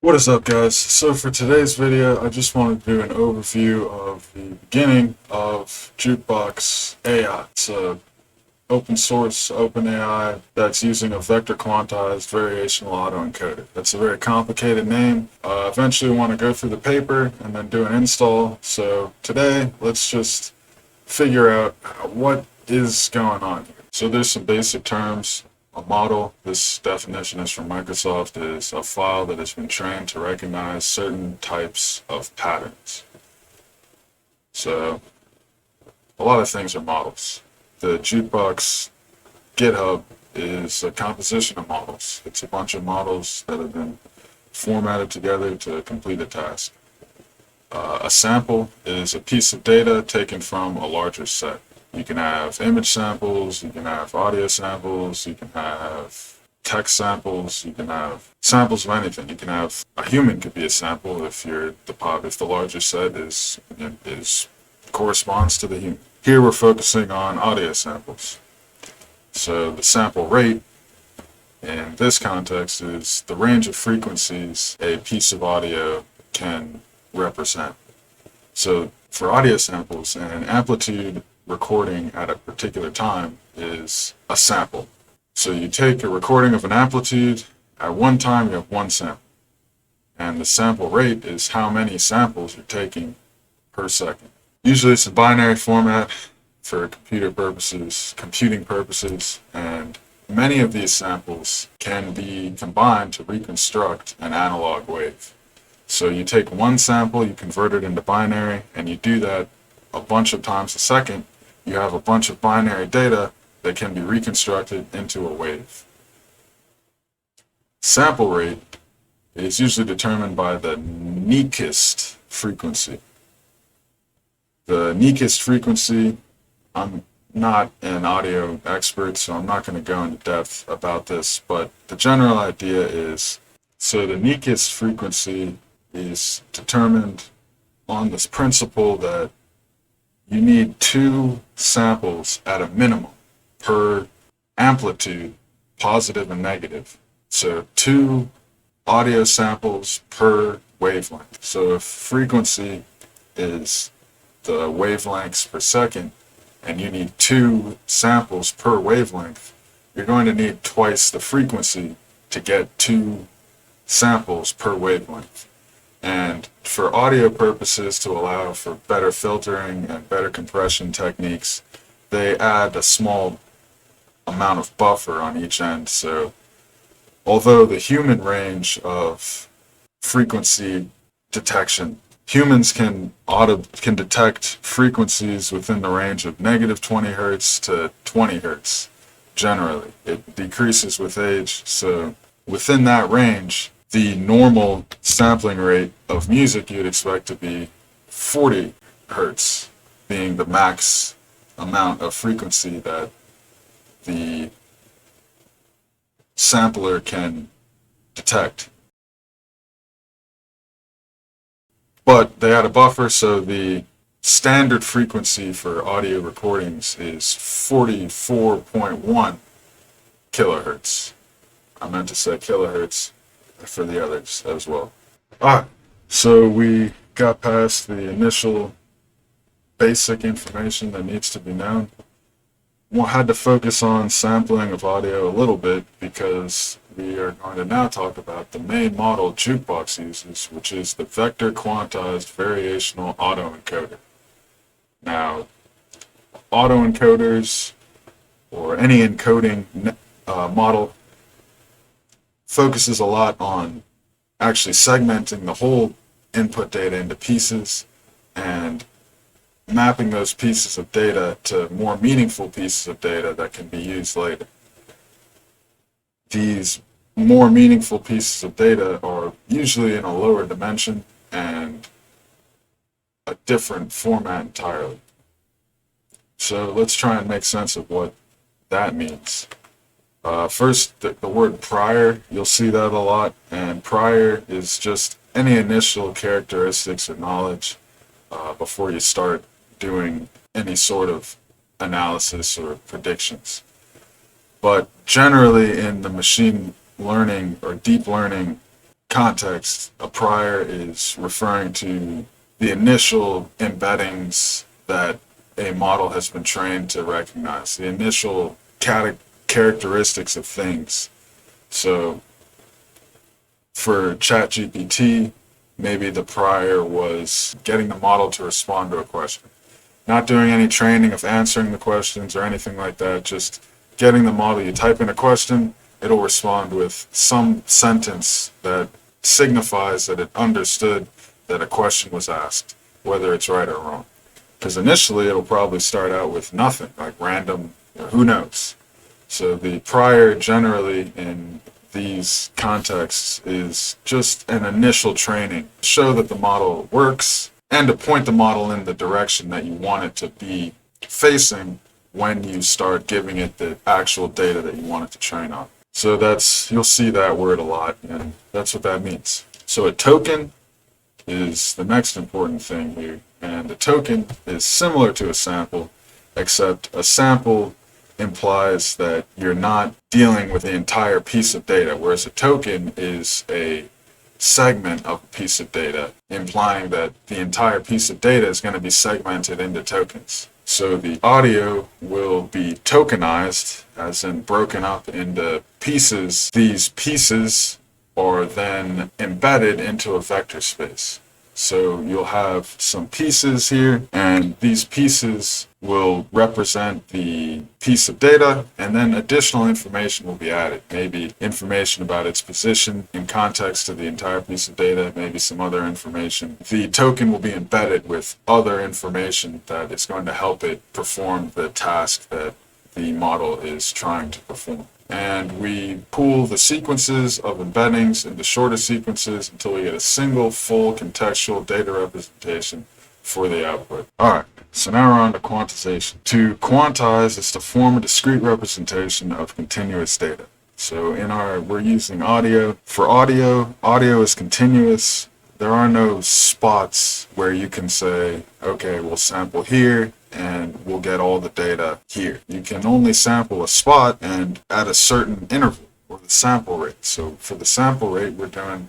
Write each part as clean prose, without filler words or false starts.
What is up, guys? So for today's video, I just wanted to do an overview of the beginning of JukeboxAI. It's a open source, open AI that's using a vector quantized variational autoencoder. That's a very complicated name. Eventually want to go through the paper and then do an install. So today, let's just figure out what is going on here. So there's some basic terms. A model, this definition is from Microsoft, is a file that has been trained to recognize certain types of patterns. So a lot of things are models. The Jukebox GitHub is a composition of models. It's a bunch of models that have been formatted together to complete a task. A sample is a piece of data taken from a larger set. You can have image samples, you can have audio samples, you can have text samples, you can have samples of anything. You can have a human could be a sample if the larger set corresponds to the human. Here we're focusing on audio samples. So the sample rate in this context is the range of frequencies a piece of audio can represent. So for audio samples, an amplitude recording at a particular time is a sample. So you take a recording of an amplitude, at one time you have one sample. And the sample rate is how many samples you're taking per second. Usually it's a binary format for computing purposes, and many of these samples can be combined to reconstruct an analog wave. So you take one sample, you convert it into binary, and you do that a bunch of times a second. You have a bunch of binary data that can be reconstructed into a wave. Sample rate is usually determined by the Nyquist frequency. The Nyquist frequency, I'm not an audio expert, so I'm not going to go into depth about this, but the general idea is, so the Nyquist frequency is determined on this principle that you need two samples at a minimum per amplitude, positive and negative. So two audio samples per wavelength. So if frequency is the wavelengths per second, and you need two samples per wavelength, you're going to need twice the frequency to get two samples per wavelength. And for audio purposes, to allow for better filtering and better compression techniques, they add a small amount of buffer on each end. So although the human range of frequency detection, humans can detect frequencies within the range of negative 20 hertz to 20 hertz. Generally, it decreases with age. So within that range, the normal sampling rate of music you'd expect to be 40 hertz, being the max amount of frequency that the sampler can detect. But they add a buffer, so the standard frequency for audio recordings is 44.1 kilohertz. I meant to say kilohertz for the others as well. Alright, so we got past the initial basic information that needs to be known. We had to focus on sampling of audio a little bit because we are going to now talk about the main model Jukebox uses, which is the vector quantized variational autoencoder. Now, autoencoders or any encoding model focuses a lot on actually segmenting the whole input data into pieces and mapping those pieces of data to more meaningful pieces of data that can be used later. These more meaningful pieces of data are usually in a lower dimension and a different format entirely. So let's try and make sense of what that means. First, the word prior, you'll see that a lot, and prior is just any initial characteristics or knowledge before you start doing any sort of analysis or predictions. But generally in the machine learning or deep learning context, a prior is referring to the initial embeddings that a model has been trained to recognize, the initial characteristics of things. So for ChatGPT, maybe the prior was getting the model to respond to a question. Not doing any training of answering the questions or anything like that, just getting the model. You type in a question, it'll respond with some sentence that signifies that it understood that a question was asked, whether it's right or wrong. Because initially it'll probably start out with nothing, like random, who knows. So the prior generally in these contexts is just an initial training to show that the model works and to point the model in the direction that you want it to be facing when you start giving it the actual data that you want it to train on. So you'll see that word a lot, and that's what that means. So a token is the next important thing here, and a token is similar to a sample, except a sample implies that you're not dealing with the entire piece of data, whereas a token is a segment of a piece of data, implying that the entire piece of data is going to be segmented into tokens. So the audio will be tokenized, as in broken up into pieces. These pieces are then embedded into a vector space. So you'll have some pieces here, and these pieces will represent the piece of data, and then additional information will be added. Maybe information about its position in context to the entire piece of data, maybe some other information. The token will be embedded with other information that is going to help it perform the task that the model is trying to perform. And we pool the sequences of embeddings into shorter sequences until we get a single full contextual data representation for the output. Alright, so now we're on to quantization. To quantize is to form a discrete representation of continuous data. So we're using audio. For audio is continuous. There are no spots where you can say, okay, we'll sample here and we'll get all the data here. You can only sample a spot and at a certain interval, or the sample rate. So for the sample rate, we're doing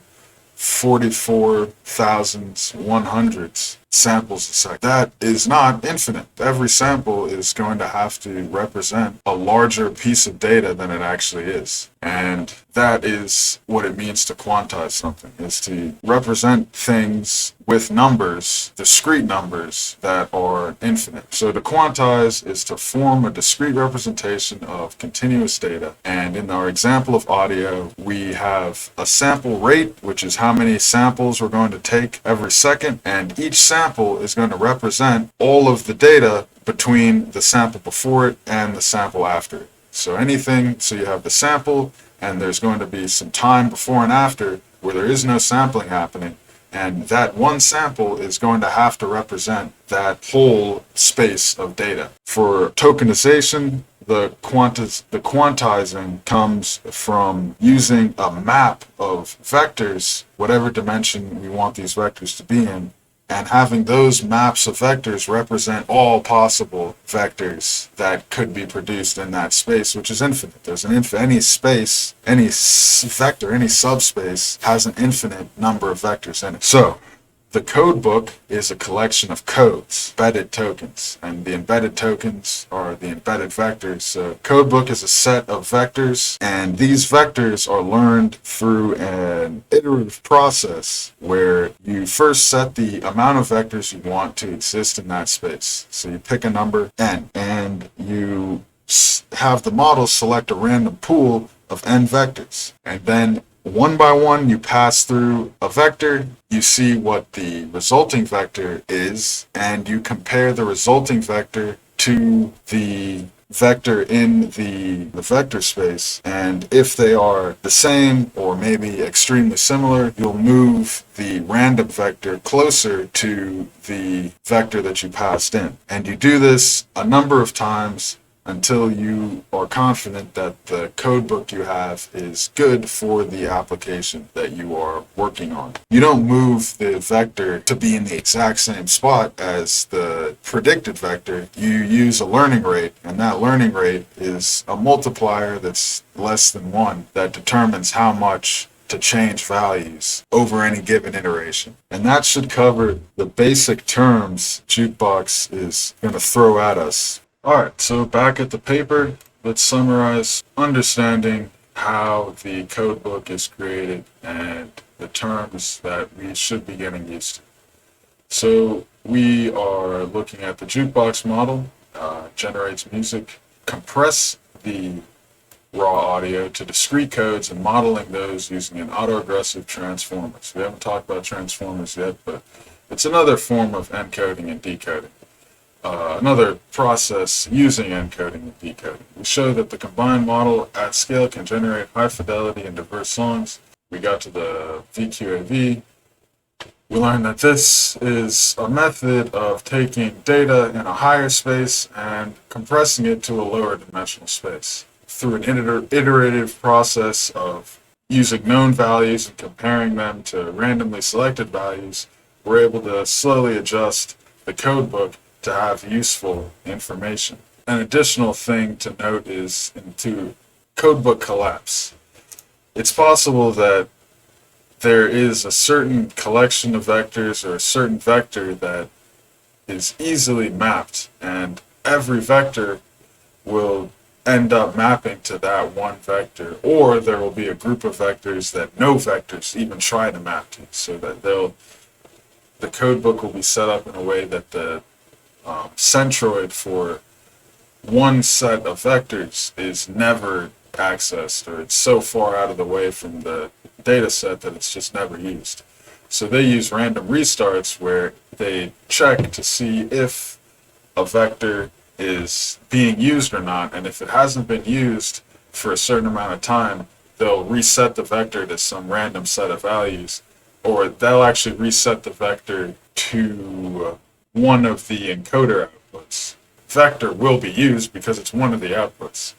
44,100 samples a second. That is not infinite. Every sample is going to have to represent a larger piece of data than it actually is. And that is what it means to quantize something, is to represent things with numbers, discrete numbers that are infinite. So to quantize is to form a discrete representation of continuous data. And in our example of audio, we have a sample rate, which is how many samples we're going to take every second. And each sample is going to represent all of the data between the sample before it and the sample after it. So you have the sample, and there's going to be some time before and after where there is no sampling happening, and that one sample is going to have to represent that whole space of data. For tokenization, the quantizing comes from using a map of vectors, whatever dimension we want these vectors to be in, and having those maps of vectors represent all possible vectors that could be produced in that space, which is infinite. There's any space, any vector, any subspace has an infinite number of vectors in it. So the code book is a collection of codes, embedded tokens, and the embedded tokens are the embedded vectors. So code book is a set of vectors, and these vectors are learned through an iterative process where you first set the amount of vectors you want to exist in that space. So you pick a number n, and you have the model select a random pool of n vectors, and then one by one, you pass through a vector, you see what the resulting vector is, and you compare the resulting vector to the vector in the vector space. And if they are the same or maybe extremely similar, you'll move the random vector closer to the vector that you passed in. And you do this a number of times until you are confident that the code book you have is good for the application that you are working on. You don't move the vector to be in the exact same spot as the predicted vector. You use a learning rate, and that learning rate is a multiplier that's less than 1 that determines how much to change values over any given iteration. And that should cover the basic terms Jukebox is going to throw at us. Alright, so back at the paper, let's summarize understanding how the codebook is created and the terms that we should be getting used to. So we are looking at the jukebox model, generates music, compress the raw audio to discrete codes and modeling those using an autoaggressive transformer. So we haven't talked about transformers yet, but it's another form of encoding and decoding. Another process using encoding and decoding. We show that the combined model at scale can generate high fidelity and diverse songs. We got to the VQAVE. We learned that this is a method of taking data in a higher space and compressing it to a lower dimensional space through an iterative process of using known values and comparing them to randomly selected values. We're able to slowly adjust the codebook to have useful information. An additional thing to note is into codebook collapse. It's possible that there is a certain collection of vectors or a certain vector that is easily mapped, and every vector will end up mapping to that one vector, or there will be a group of vectors that no vectors even try to map to, so that the codebook will be set up in a way that the centroid for one set of vectors is never accessed, or it's so far out of the way from the data set that it's just never used. So they use random restarts where they check to see if a vector is being used or not, and if it hasn't been used for a certain amount of time, they'll reset the vector to some random set of values, or they'll actually reset the vector to one of the encoder outputs. Vector will be used because it's one of the outputs.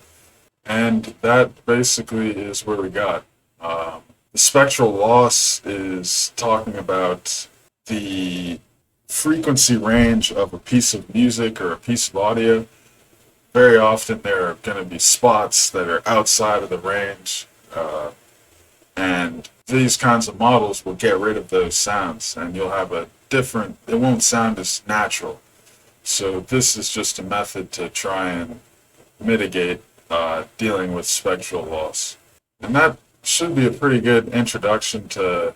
And that basically is where we got. The spectral loss is talking about the frequency range of a piece of music or a piece of audio. Very often there are going to be spots that are outside of the range, and these kinds of models will get rid of those sounds, and you'll have a different, it won't sound as natural. So this is just a method to try and mitigate dealing with spectral loss. And that should be a pretty good introduction to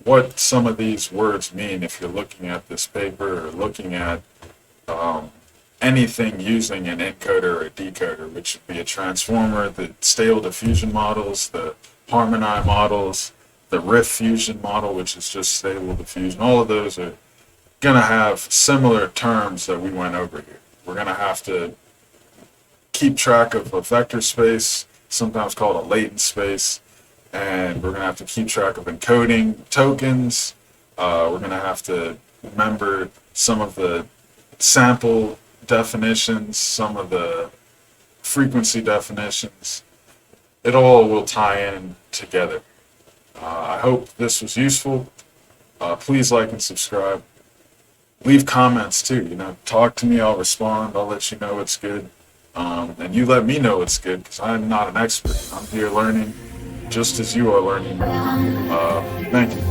what some of these words mean if you're looking at this paper or looking at anything using an encoder or a decoder, which would be a transformer, the stable diffusion models, the Harmony models, the riff fusion model, which is just stable diffusion. All of those are going to have similar terms that we went over here. We're going to have to keep track of a vector space, sometimes called a latent space, and we're going to have to keep track of encoding tokens. We're going to have to remember some of the sample definitions, some of the frequency definitions. It all will tie in together. I hope this was useful. Please like and subscribe. Leave comments too. Talk to me. I'll respond. I'll let you know it's good. And you let me know it's good, because I'm not an expert. I'm here learning just as you are learning. Thank you.